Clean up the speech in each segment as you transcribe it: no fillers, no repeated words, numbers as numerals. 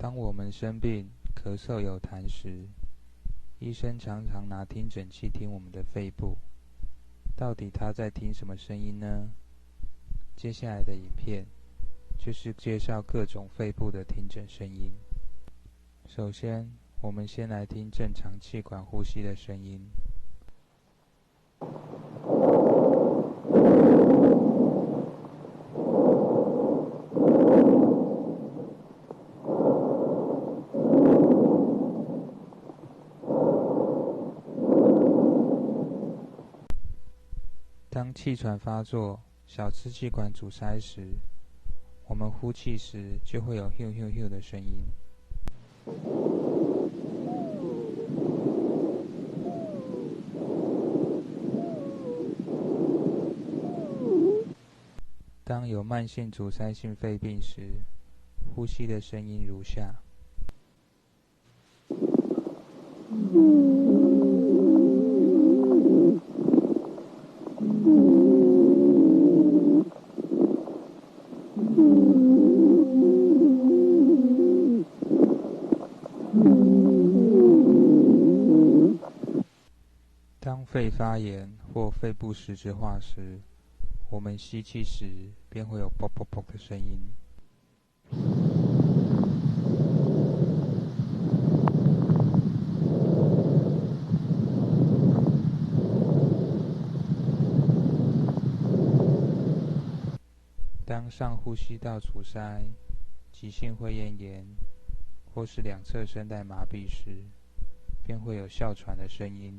当我们生病、咳嗽有痰时，医生常常拿听诊器听我们的肺部，到底他在听什么声音呢？接下来的影片就是介绍各种肺部的听诊声音。首先，我们先来听正常气管呼吸的声音。当气喘发作、小支气管阻塞时，我们呼气时就会有 "hiu hiu hiu" 的声音。当有慢性阻塞性肺病时，呼吸的声音如下。当肺发炎或肺部实质化时，我们吸气时便会有啵啵啵的声音。当上呼吸道阻塞、急性肺炎或是两侧声带麻痹时，便会有哮喘的声音。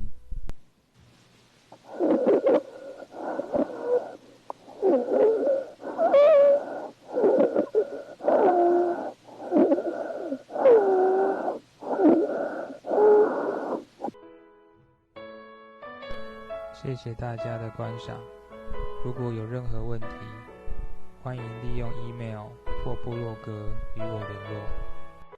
谢谢大家的观赏。如果有任何问题，欢迎利用 email 或部落格与我联络。